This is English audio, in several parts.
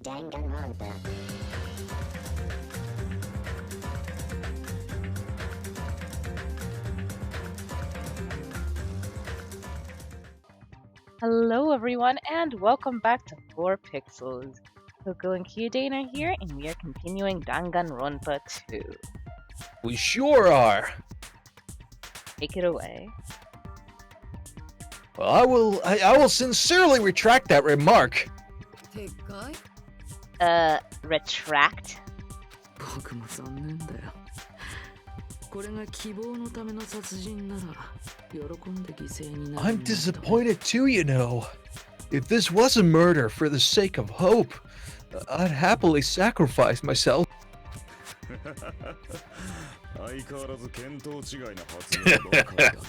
Danganronpa. Hello everyone and welcome back to 4 Pixels. Coco and Kyudane are here and we are continuing Danganronpa 2. We sure are. Take it away. Well, I will sincerely retract that remark. Retract? 僕も残念だよ。これが希望のための殺人なら喜んで犠牲になる。 I'm disappointed too, you know. If this was a murder for the sake of hope, I'd happily sacrifice myself. 相変わらず見当違いな発言ばかりだな。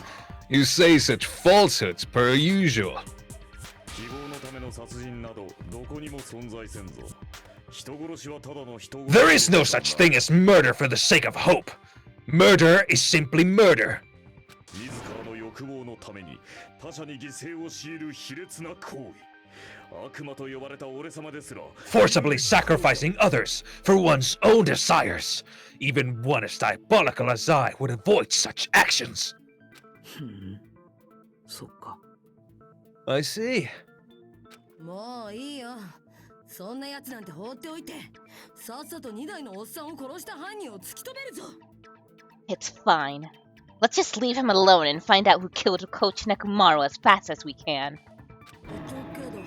You say such falsehoods per usual. 希望のための殺人などどこにも存在せんぞ。人殺しはただの人殺し。 There is no such thing as murder for the sake of hope. Murder is simply murder. 自らの欲望のために他者に犠牲を強いる卑劣な行為。悪魔と呼ばれた俺様ですら。 Forcibly sacrificing others for one's own desires. Even one as diabolical as I would avoid such actions. そっか。 I see. もういいよ。そんな奴なんて放っておいて、さっさと2台のおっさんを殺した犯人を突き止めるぞ。 It's fine. Let's just leave him alone and find out who killed Coach Nekomaru as fast as we can. けど、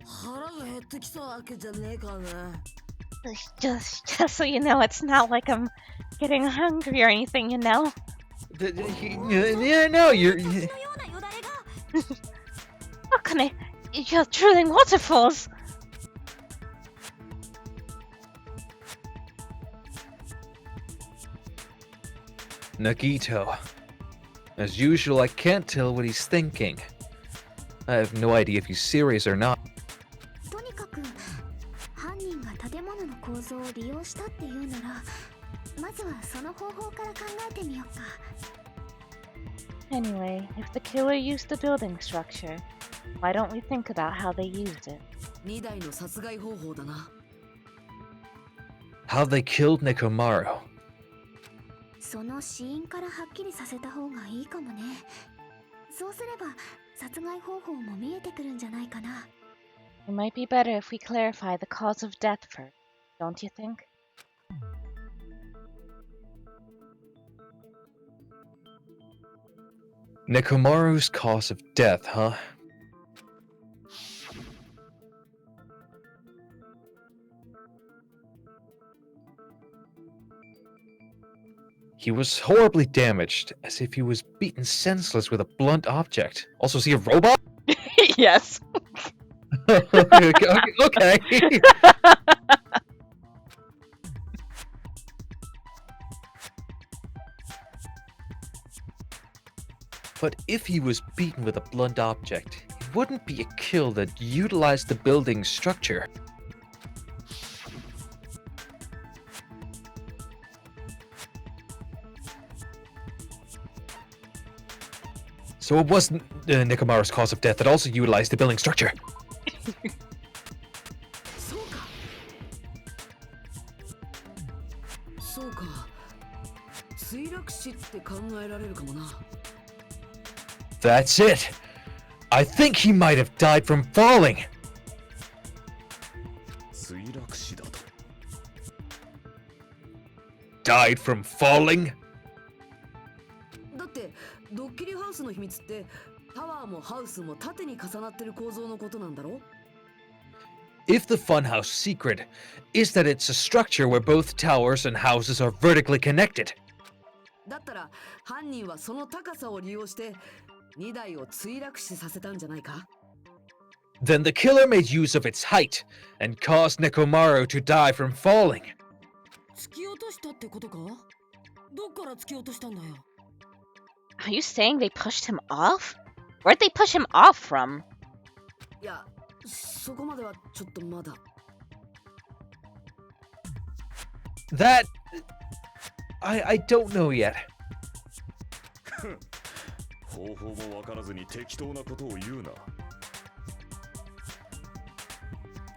腹が減ってきたわけじゃねえからね。Just so you know, it's not like I'm getting hungry or anything, you know? Yeah, no, you're... How can I? You're drilling waterfalls! Nagito. As usual, I can't tell what he's thinking. I have no idea if he's serious or not. とにかく犯人が建物の構造を利用したっていうなら、まずはその方法から考えてみようか。 Anyway, if the killer used the building structure, why don't we think about how they used it? 2台の殺害方法だな。 How they killed Nekomaru. その死因からはっきりさせた方がいいかもね。そうすれば殺害方法も見えてくるんじゃないかな。 It might be better if we clarify the cause of death first, don't you think? Nekomaru's cause of death, huh? He was horribly damaged, as if he was beaten senseless with a blunt object. Also, is he a robot? Yes. Okay. But if he was beaten with a blunt object, it wouldn't be a kill that utilized the building's structure. So it wasn't Nekomaru's cause of death that also utilized the building structure. そうか。そうか。墜落死って考えられるかもな。 That's it. I think he might have died from falling. 墜落死だと。 Died from falling? だってドッキリハウスの秘密ってタワーもハウスも縦に重なってる構造のことなんだろ？ If the funhouse secret is that it's a structure where both towers and houses are vertically connected. だったら犯人はその高さを利用して2台を墜落死させたんじゃないか？ Then the killer made use of its height and caused Nekomaru to die from falling. 突き落としたってことか？どっから突き落としたんだよ？ Are you saying they pushed him off? Where'd they push him off from? いや、そこまではちょっとまだ。 That... I don't know yet. 方法もわからずに適当なことを言うな。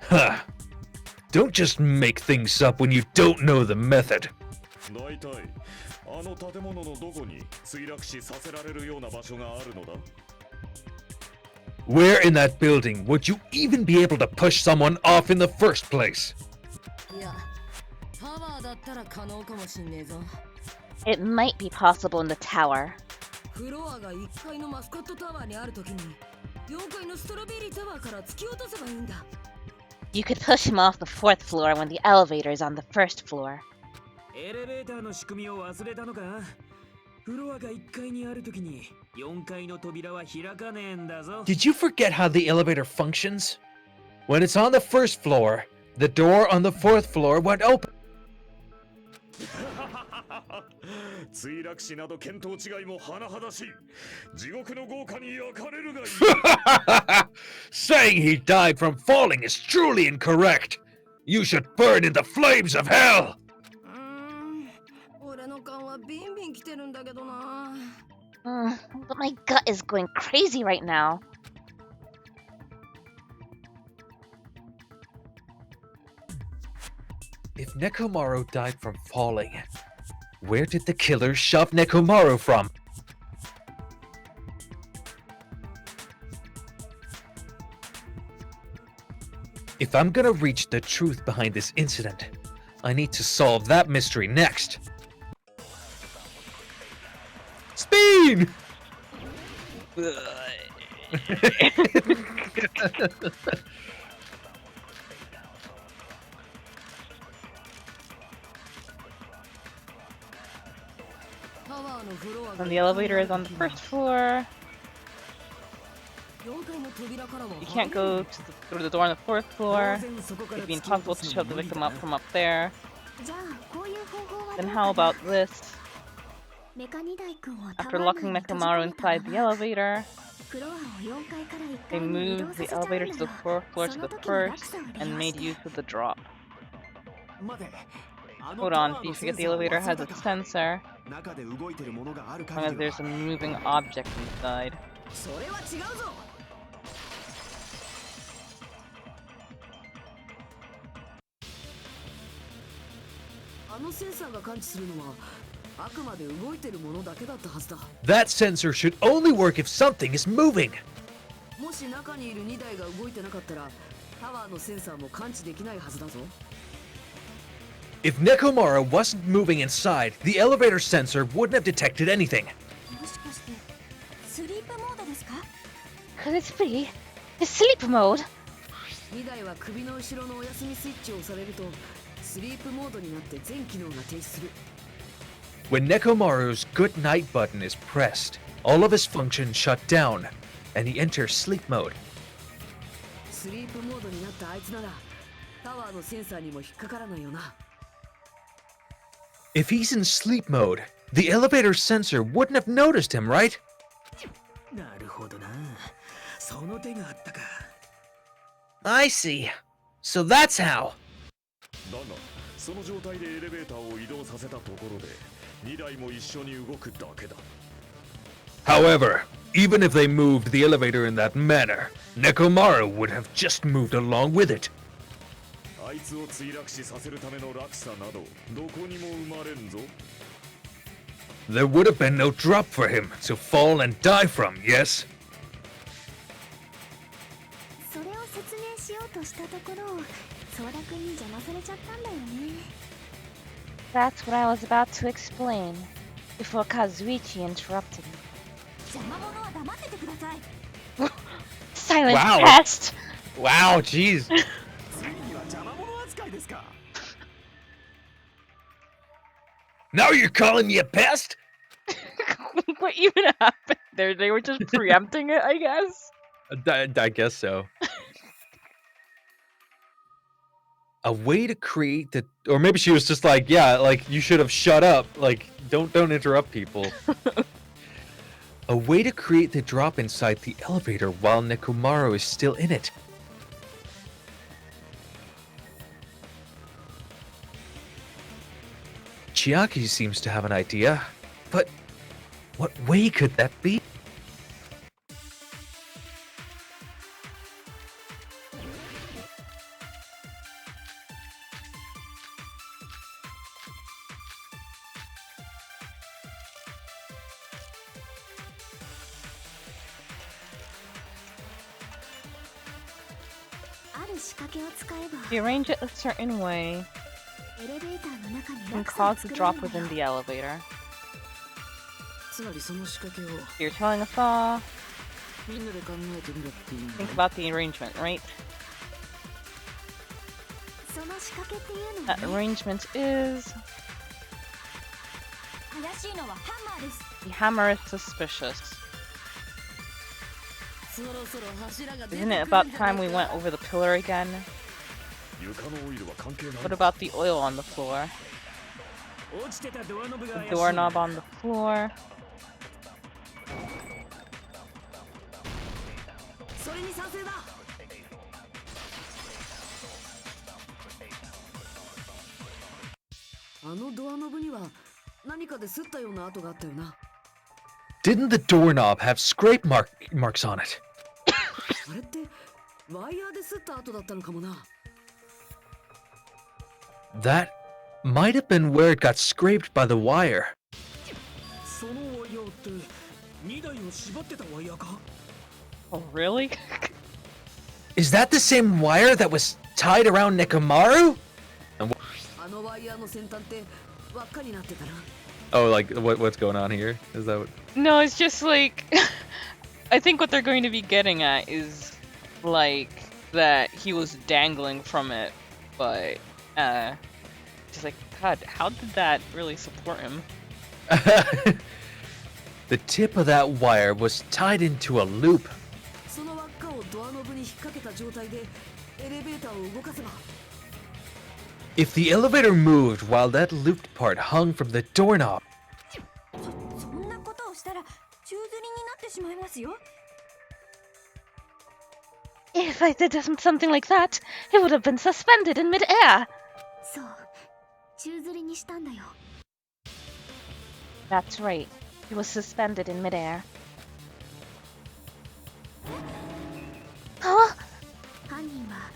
Huh. Don't just make things up when you don't know the method. 大体あの建物のどこに墜落死させられるような場所があるのだ？ Where in that building would you even be able to push someone off in the first place? いや、タワーだったら可能かもしんねえぞ。 It might be possible in the tower. フロアが1階のマスコットタワーにあるときに、4階のストロベリータワーから突き落とせばいいんだ。You could push him off the 4th floor when the elevator is on the 1st floor. エレベーターの仕組みを忘れたのか？フロアが1階にあるときに4階の扉は開かねえんだぞ。 Did you forget how the elevator functions? When it's on the first floor, the door on the 4th floor won't open. 墜落死など見当違いも甚だしい。地獄の豪華に焼かれるがいい。Saying he died from falling is truly incorrect. You should burn in the flames of hell. 俺の勘はビンビン来てるんだけどな。But my gut is going crazy right now. If Nekomaru died from falling, where did the killer shove Nekomaru from? If I'm gonna reach the truth behind this incident, I need to solve that mystery next. Speed! タワーのフロアが And the elevator is on the 1st floor. 4階の扉からは You can't go through the door on the 4th floor. It'd be impossible to shove the victim up from up there. じゃあこういう方法は Then どう how かな？ about this? メカ2台君をタワ After ー locking 内に閉じ込 Nekomaru めた inside ま the ま elevator, フロアを4階から1 they 階に移動 moved さ the せちゃう elevator な to the ら 4th floor そ to の the 時の落 1st 差を利 and 用 made して use of the drop. 待て。あの Hold タワ on, ー do you の forget セン the サーを elevator 忘れ has た a か？ sensor 中で動いてるものがある as long as 限り there's は a moving object inside. それは違うぞ。あのセンサーが感知するのはあくまで動いてるものだけだったはずだ。 That sensor should only work if something is moving. もし中にいる2台が動いてなかったらタワーのセンサーも感知できないはずだぞ。 If Nekomaru wasn't moving inside, the elevator sensor wouldn't have detected anything. もしかしてスリープモードですか？ Could it be? The sleep mode? 2台は首の後ろのお休みスイッチを押されるとスリープモードになって全機能が停止する。 When Nekomaru's good night button is pressed, all of his functions shut down, and he enters sleep mode. スリープモードになったあいつならタワーのセンサーにも引っかからないよな。 If he's in sleep mode, the elevator sensor wouldn't have noticed him, right? なるほどな。その手があったか。 I see. So that's how. だがその状態でエレベーターを移動させたところで2台も一緒に動くだけだ。 However, even if they moved the elevator in that manner, Nekomaru would have just moved along with it. あいつを墜落死させるための落差などどこにも生まれんぞ。 There would have been no drop for him to fall and die from, yes? それを説明しようとしたところソーダ君に邪魔されちゃったんだよね。 That's what I was about to explain before Kazuichi interrupted me. 邪魔者は黙っててください。 Silent Wow. test! Wow, jeez. ついには邪魔者扱いですか。 Now you're calling me a pest? What even happened there? They were just preempting it, I guess? I guess so. A way to create the, or maybe she was just like, yeah, like you should have shut up. Like, don't interrupt people. A way to create the drop inside the elevator while Nekomaru is still in it. Chiaki seems to have an idea, but what way could that be? 仕掛けを使えば If you arrange it a certain way, エレベーターの中に you can 落差を cause 作 a れ drop るんだ within よ the elevator. つまりその仕掛けを You're telling us all, みんなで考えてみろっていうんだ think about the arrangement, right? その仕掛けっていうのは That ね arrangement is 怪しいのはハンマーです the hammer is suspicious. そろそろ柱が出てく Isn't るん it じゃ about ない time we か went over the pillar again? 床のオイルは関係ない What about the oil on the floor? 落ちてたドアノブが The 怪しい doorknob on the floor. それに賛成だ。あのドアノブには何かで擦ったような跡があったよな。 Didn't the doorknob have scrape marks on it? あれってワイヤーで擦った跡だったのかもな。 That might have been where it got scraped by the wire. そのワイヤーって2台を縛ってたワイヤーか Oh, really? Is that the same wire that was tied around Nekomaru? あのワイヤーの先端って輪っかになってたな。 Oh, like what's going on here? Is that what? No, it's just like I think what they're going to be getting at is like that he was dangling from it, but just like God, how did that really support him? The tip of that wire was tied into a loop. その輪っかをドアノブに引っ掛けた状態でエレベーターを動かせば。 If the elevator moved while that looped part hung from the doorknob, そんなことをしたら宙吊りになってしまいますよ If I did something like that, it would have been suspended in midair. そう宙吊りにしたんだよ That's right. He was suspended in midair. Huh? 犯人は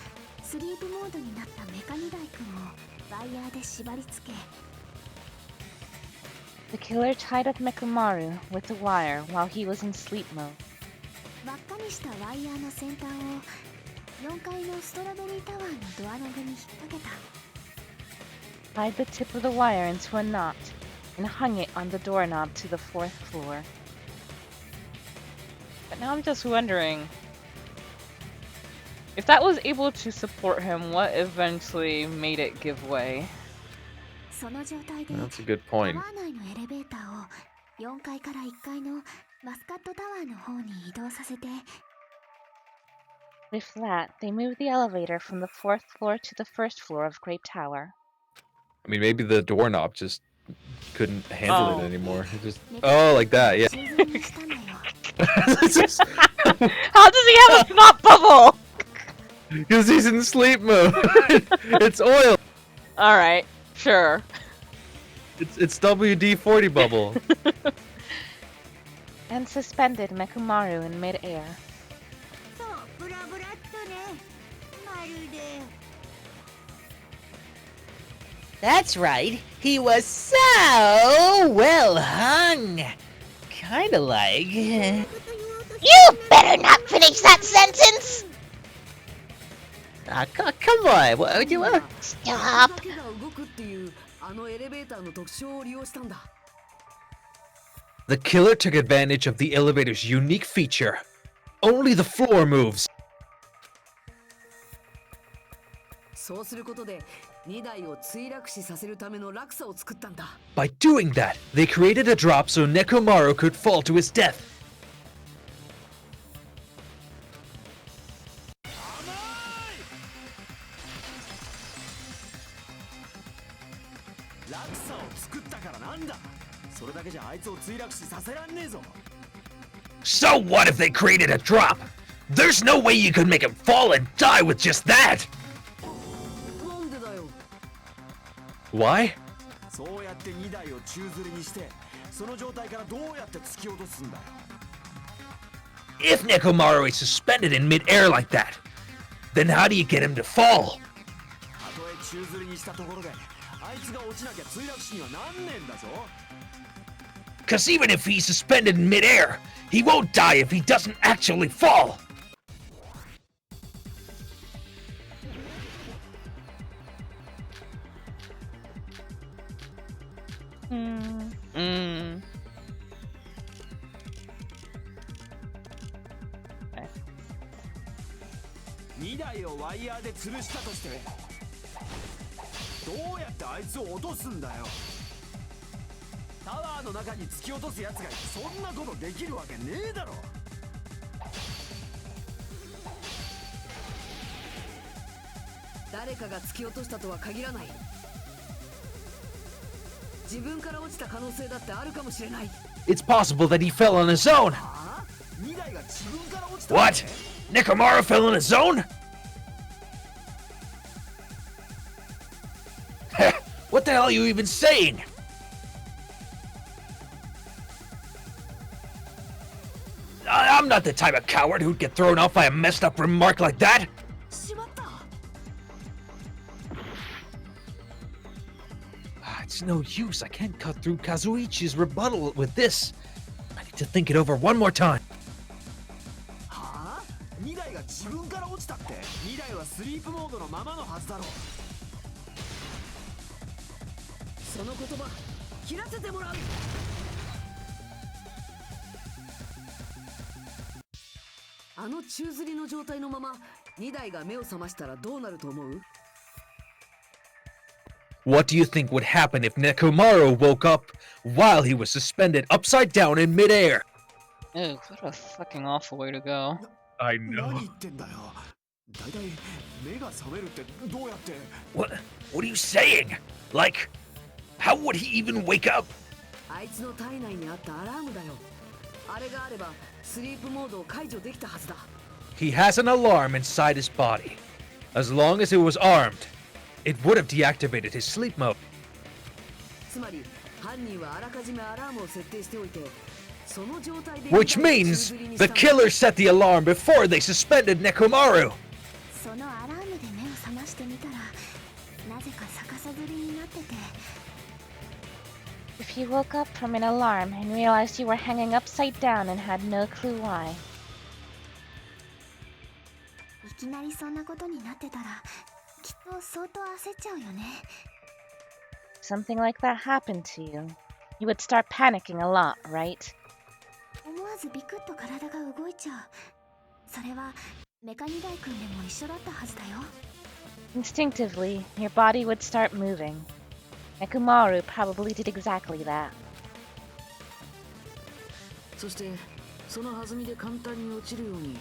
スリープモードになったメカニダイ君をワイヤーで縛り付け The killer tied up Mekumaru with the wire while he was in sleep mode. 輪っかにしたワイヤーの先端を4階のストロベリータワーのドアノブに引っ掛けた Tied the tip of the wire into a knot and hung it on the doorknob to the 4th floor. But now I'm just wondering if that was able to support him, what eventually made it give way? その状態で that's a good タワ point. ー内のエレベーターを4階から1階のマスカットタワーの方に移動させて With that, they moved the elevator from the 4th floor to the 1st floor of Great Tower. I mean, maybe the doorknob just couldn't handle Oh. it anymore. It just like that, yeah. 宙吊りにしたんだよ It's just- How does he have a snot bubble? Because he's in sleep mode. It's oil. Alright, sure. It's WD-40 bubble. And suspended Mekumaru in midair. そうブラブラっとねまるで That's right. He was so well hung. Kinda like. You better not finish that sentence! Come on. What you want? だ Stop. けが動くっていうあのエレベーターの特徴を利用したんだ。 The killer took advantage of the elevator's unique feature. Only the floor moves. そうすることで2台を墜落死させるための落差を作ったんだ。 By doing that, they created a drop so Nekomaru could fall to his death. 落差を作ったからなんだ。それだけじゃあいつを墜落死させらんねえぞ。 So what if they created a drop? There's no way you could make him fall and die with just that. なんでだよ。 Why? そうやって2台を宙吊りにして、その状態からどうやって突き落とすんだよ。 If Nekomaru is suspended in midair like that, then how do you get him to fall? たとえ宙吊りにしたところで、あいつが落ちなきゃ墜落死にはなんねえんだぞ。 Cause even if he's suspended in midair, he won't die if he doesn't actually fall. Mm. Okay. 2台をワイヤーで吊るしたとしてどうやってあいつを落とすんだよ。タワーの中に突き落とすやつがそんなことできるわけねえだろ。誰かが突き落としたとは限らない。自分から落ちた可能性だってあるかもしれない。 It's possible that he fell on his own. はあ、2台が自分から落ちた。 What? Nekomaru fell on his own? What the hell are you even saying? I'm not the type of coward who'd get thrown off by a messed up remark like that. しまった。 It's no use. I can't cut through Kazuichi's rebuttal with this. I need to think it over one more time. はあ、2台が自分から落ちたって。2台はスリープモードのままのはずだろ。その言葉切らせてもらう。あの宙吊りの状態のまま2台が目を覚ましたらどうなると思う？ What do you think would happen if Nekomaru woke up while he was suspended upside down in midair? Ew, what a fucking awful way to go. I 何言ってんだよ。だいたい目が覚めるってどうやって。 What are you saying? Like, how would he even wake up? あいつの体内にあったアラームだよ。あれがあればスリープモードを解除できたはずだ。 He has an alarm inside his body. As long as it was armed, it would have deactivated his sleep mode. つまり犯人はあらかじめアラームを設定しておいて、その状態で Which means the killer set the alarm before they suspended Nekomaru. そのアラームで目を覚ましてみたら、なぜか逆さ吊りになってて。 If you woke up from an alarm and realized you were hanging upside down and had no clue why. いきなりそんなことになってたら、きっと相当焦っちゃうよね。 Something like that happened to you. You would start panicking a lot, right? 思わずビクッと体が動いちゃう。それはメカニダイ君でも一緒だったはずだよ。 Instinctively, your body would start moving. Nekomaru probably did exactly that. そしてその弾みで簡単に落ちるように。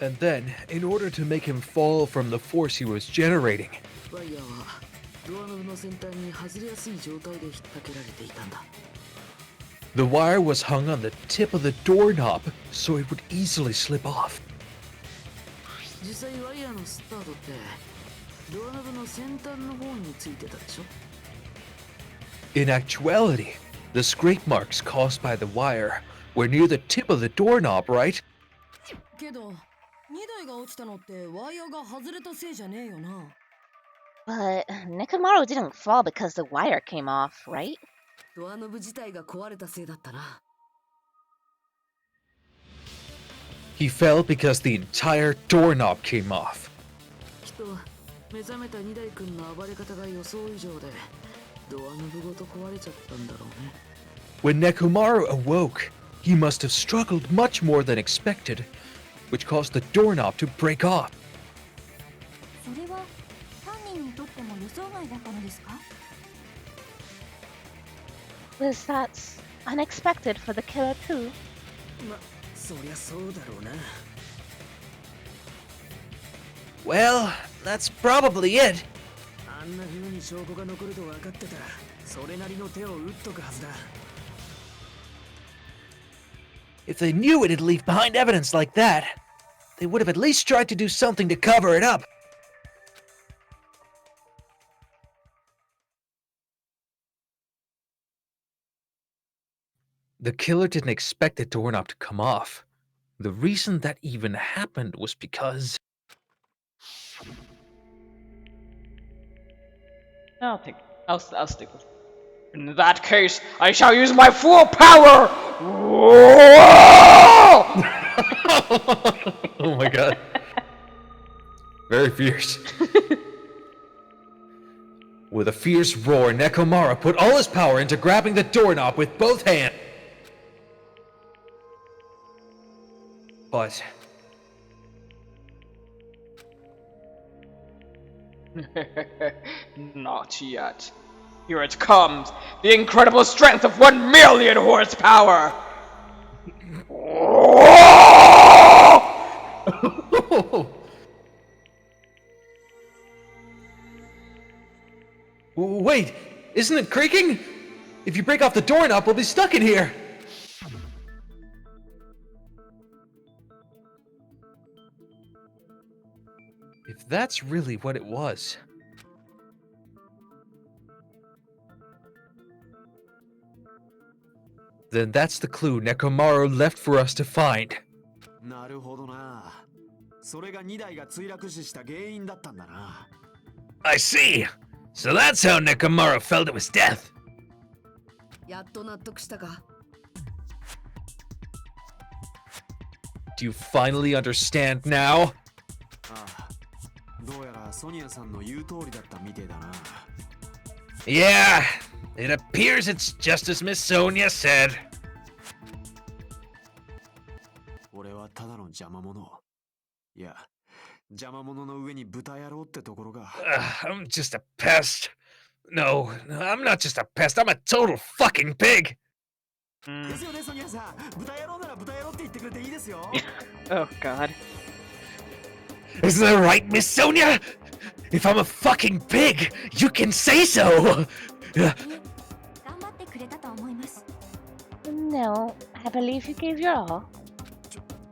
And then, in order to make him fall from the force he was generating, ワイヤーはドアノブの先端に外れやすい状態で引っ掛けられていたんだ。 the wire was hung on the tip of the doorknob so it would easily slip off. 実際ワイヤーのスタートってドアノブの先端の方についてたでしょ。 In actuality, the scrape marks caused by the wire were near the tip of the doorknob, right? けど2台が落ちたのってワイヤーが外れたせいじゃねえよな。 But Nekomaru didn't fall because the wire came off, right? ドアノブ自体が壊れたせいだったな。 He fell because the entire doorknob came off. きっと目覚めた二台君の暴れ方が予想以上でドアノブごと壊れちゃったんだろうね。 When Nekomaru awoke, he must have struggled much more than expected, which caused the doorknob to break off. それは犯人にとっても予想外だったのですか？ Was that unexpected for the killer too? ま、そりゃそうだろうな。 Well, that's probably it. あんな風に証拠が残ると分かってたら、それなりの手を打っとくはずだ。 If they knew it'd leave behind evidence like that, they would have at least tried to do something to cover it up. The killer didn't expect the doorknob to come off. The reason that even happened was because... I'll stick with it. In that case, I shall use my full power! Oh my god. Very fierce. With a fierce roar, Nekomara put all his power into grabbing the doorknob with both hands. But Not yet. Here it comes, the incredible strength of 1,000,000 horsepower! wait, isn't it creaking? If you break off the doorknob, we'll be stuck in here. If that's really what it was. Then that's the clue Nekomaru left for us to find. なるほどな。それが2台が墜落死した原因だったんだな。I see. So that's how Nekomaru fell to his death. やっと納得したか。Do you finally understand now? ああ、どうやらソニアさんの言う通りだったみてえだな。Yeah, it appears it's just as Miss Sonia said. 俺はただの邪魔者。いや、邪魔者の上に豚野郎ってところが。I'm just a pest. No, I'm not just a pest. I'm a total fucking pig. ですよね、ソニアさん。豚野郎なら豚野郎って言ってくれていいですよ。Oh god. Isn't that right, Miss Sonia? If I'm a fucking pig, you can say so. 頑張ってくれたと思います。 No, I believe you gave your all.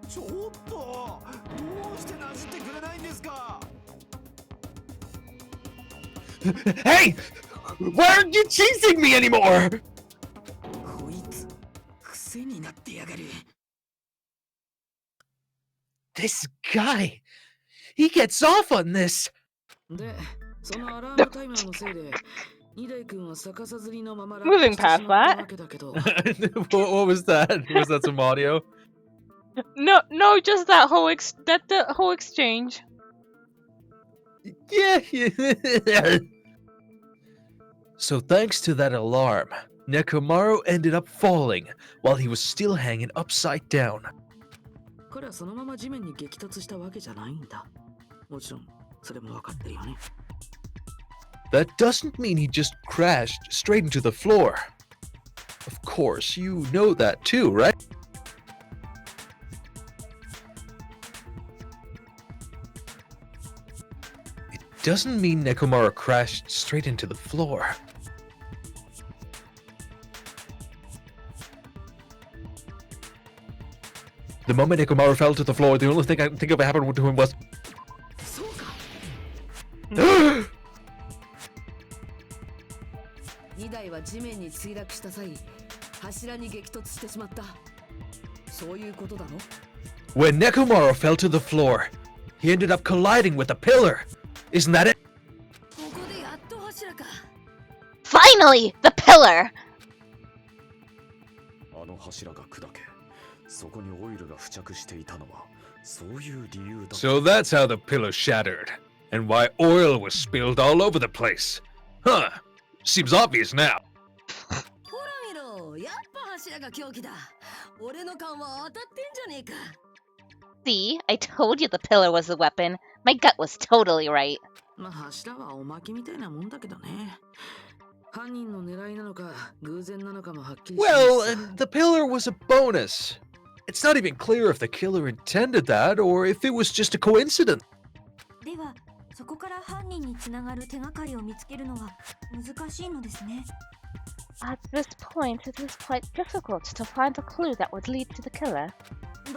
ちょっと、どうしてなじってくれないんですか。Hey, why aren't you chasing me anymore? こいつ、癖になってやがる。This guy, he gets off on this. で、そのアラームタイマーのせいで、二代君は逆さずりのまま Moving past that. わけだけど。what was that? Was that some audio? No, just that whole the whole exchange. Yeah. So thanks to that alarm, Nekomaru ended up falling while he was still hanging upside down. 彼はそのまま地面に激突したわけじゃないんだ。もちろん、それもわかってるよね。That doesn't mean he just crashed straight into the floor. Of course, you know that too, right? It doesn't mean Nekomaru crashed straight into the floor. The moment Nekomaru fell to the floor, the only thing I can think of that happened to him was... そうか。 2台は地面に墜落した際、柱に激突してしまった。そういうことだろ。 When Nekomaru fell to the floor, he ended up colliding with a pillar. Isn't that it? ここでやっと柱か。 Finally, the pillar! あの柱が砕け、そこにオイルが付着していたのはそういう理由だ。 So that's how the pillar shattered, and why oil was spilled all over the place. Huh. Seems obvious now. ほら見ろ、やっぱ柱が凶器だ。俺の勘は当たってんじゃねえか。 See, I told you the pillar was the weapon. My gut was totally right. まあ柱はおまけみたいなもんだけどね。犯人の狙いなのか偶然なのかもはっきりしない Well, さ。 and the pillar was a bonus. It's not even clear if the killer intended that or if it was just a coincidence. では、そこから犯人につながる手がかりを見つけるのは難しいのですね。 At this point, it is quite difficult to find a clue that would lead to the killer. だ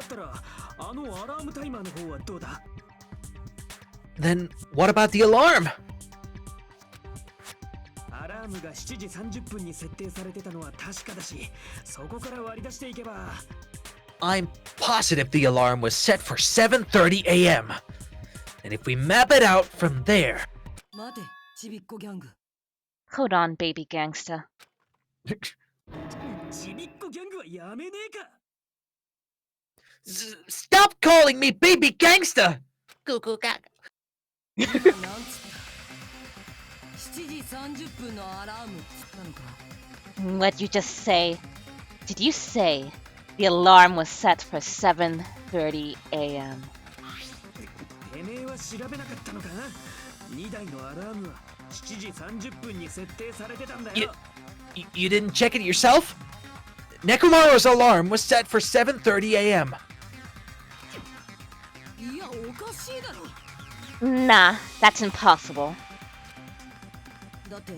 ったら、あのアラームタイマーの方はどうだ。 Then what about the alarm? アラームが7時30分に設定されてたのは確かだし、そこから割り出していけば。 I'm positive the alarm was set for 7:30 a.m. And if we map it out from there... 待て、ちびっこギャング。 Hold on, baby gangster. ちびっこギャングはやめねえか。 Stop calling me baby gangster! 今なんつった。7時30分のアラームっつったのか。 What'd you just say? Did you say the alarm was set for 7:30 a.m.? てめえは調べなかったのか。2台のアラームは7時30分に設定されてたんだよ。 You didn't check it yourself? Nekomaru's alarm was set for 7:30 a.m. いや、おかしいだろ。 Nah, that's impossible. だって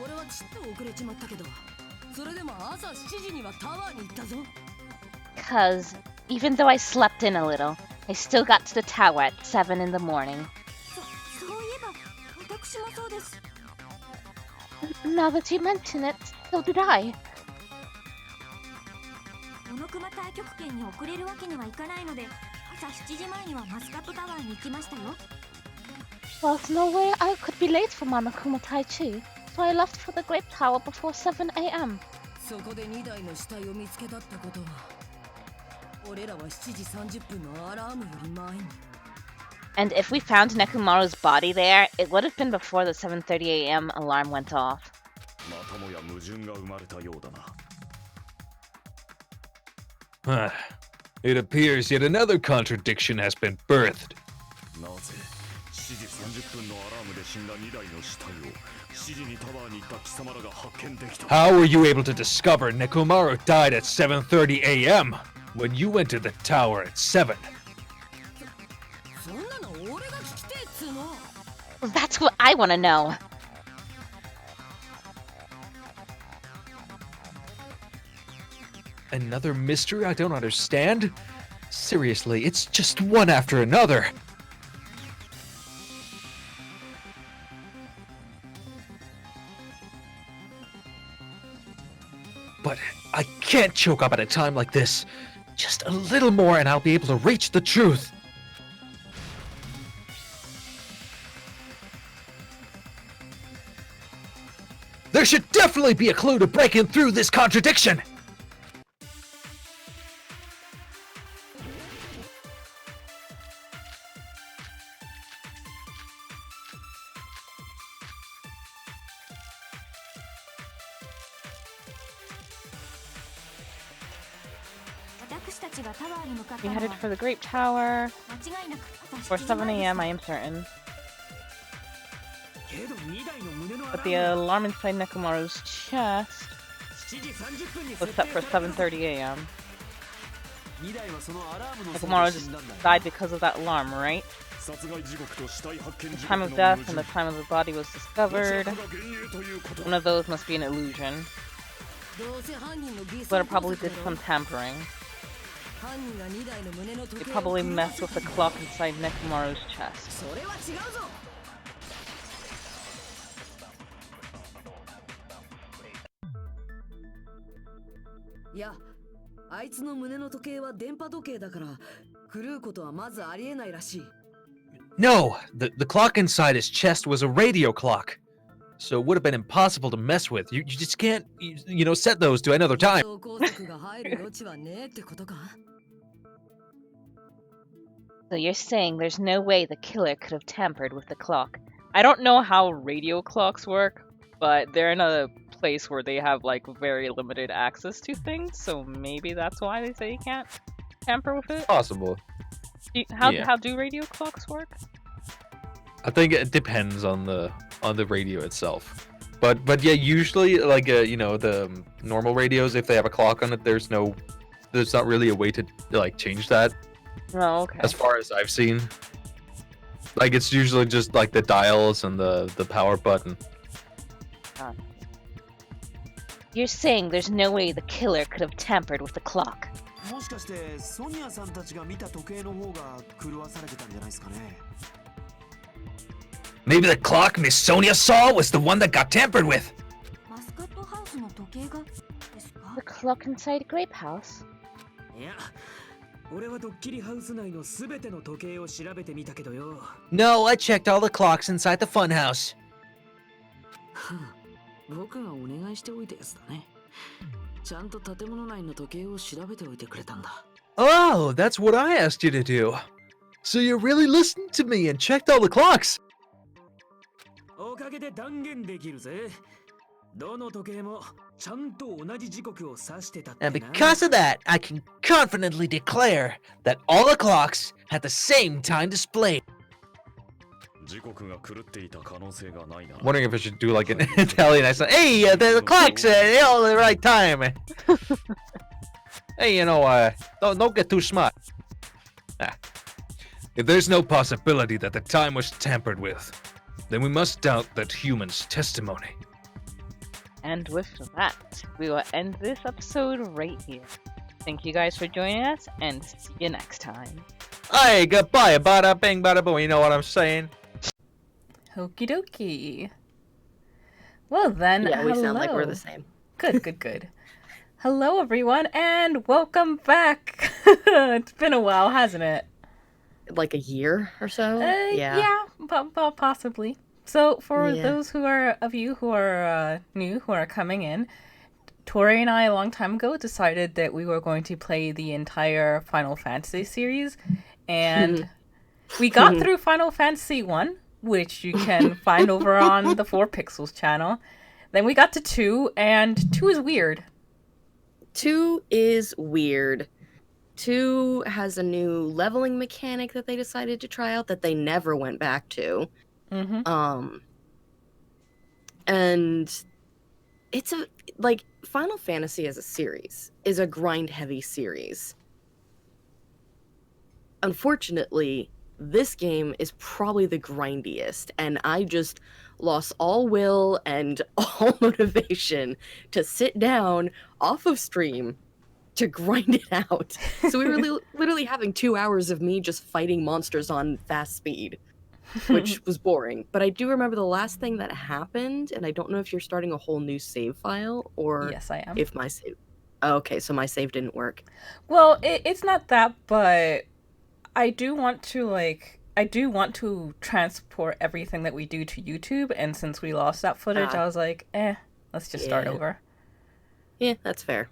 俺はちっと遅れちまったけど、それでも朝7時にはタワーに行ったぞ。 'Cause even though I slept in a little, I still got to the tower at 7 in the morning. そういえば私もそうです。 Now that you mention it, so did I. モノクマ太極拳に遅れるわけにはいかないので、朝7時前にはマスカットタワーに行きましたよ。 There's no way I could be late for Monokuma Tai Chi, so I left for the Great Tower before 7 a.m. そこで2台の死体を見つけたってことは、俺らは7時30分のアラームより前に。 And if we found Nekomaru's body there, it would have been before the 7:30 a.m. alarm went off. またもや矛盾が生まれたようだな。 It appears yet another contradiction has been birthed. なぜ7時30分のアラームで死んだ2台の死体を7時にタワーに行った貴様らが発見できた。 How were you able to discover Nekomaru died at 7:30 a.m. when you went to the tower at 7? そんなの俺が聞きてえっつうの。 That's what I want to know. Another mystery I don't understand? Seriously, it's just one after another. But I can't choke up at a time like this. Just a little more and I'll be able to reach the truth. There should definitely be a clue to breaking through this contradiction! We headed for the Great Tower for 7 a.m., I am certain. But the alarm inside Nekomaru's chest was set for 7:30 a.m. Nekomaru just died because of that alarm, right? The time of death and the time of the body was discovered. One of those must be an illusion. But it probably did some tampering. They probably messed with the clock inside Nekomaru's chest. いや、あいつの胸の時計は電波時計だから狂うことはまずありえないらしい。 No, the clock inside his chest was a radio clock. So it would have been impossible to mess with. You just can't, you know, set those to another time. 超高速が入る余地はねえってことか。 So you're saying there's no way the killer could have tampered with the clock? I don't know how radio clocks work, but they're in a place where they have like very limited access to things, so maybe that's why they say you can't tamper with it. Possible. How Yeah. do radio clocks work? I think it depends on the radio itself. But yeah, usually like you know, the normal radios, if they have a clock on it, there's not really a way to like change that. Oh, okay. As far as I've seen. Like it's usually just like the dials and the power button. You're saying there's no way the killer could have tampered with the clock? もしかしてソニアさんたちが見た時計の方が狂わされてたんじゃないですかね。 Maybe the clock Miss Sonia saw was the one that got tampered with. マスカットハウスの時計がですか？ The clock inside Grape House? いや、俺はドッキリハウス内のすべての時計を調べてみたけどよ。 No, I checked all the clocks inside the funhouse. 僕がお願いしておいたやつだね。ちゃんと建物内の時計を調べておいてくれたんだ。 Oh, that's what I asked you to do. So you really listened to me and checked all the clocks. おかかげで断言できるぜ。どの時計もちゃんと同じ時刻を指してたってな。 And because of that, I can confidently declare that all the clocks had the same time displayed. 時刻が狂っていた可能性がないな。 Wondering if I should do like an Italian accent. Hey, the clock's all the right time. Hey, you know, don't get too smart. Ah. If there's no possibility that the time was tampered with, then we must doubt that human's testimony. And with that, we will end this episode right here. Thank you guys for joining us, and see you next time. Hey, goodbye, bada bing, bada boom. You know what I'm saying? Okie dokie. Well then, Yeah, we hello. sound like we're the same. Good, good, good. Hello everyone, and welcome back. It's been a while, hasn't it? Like a year or so? Yeah, possibly. So, for those of you who are new, who are coming in, Tori and I, a long time ago, decided that we were going to play the entire Final Fantasy series, and we got through Final Fantasy 1, which you can find over on the 4 Pixels channel. Then we got to 2, and 2 is weird. 2 is weird. 2 has a new leveling mechanic that they decided to try out that they never went back to. And it's Final Fantasy as a series is a grind-heavy series. Unfortunately, this game is probably the grindiest, and I just lost all will and all motivation to sit down off of stream to grind it out. So we were literally having 2 hours of me just fighting monsters on fast speed, which was boring. But I do remember the last thing that happened, and I don't know if you're starting a whole new save file or Yes, I am. if my save... Oh, okay, so my save didn't work. Well, it's not that, but I do want to transport everything that we do to YouTube, and since we lost that footage, I was like, let's just start over. Yeah, that's fair.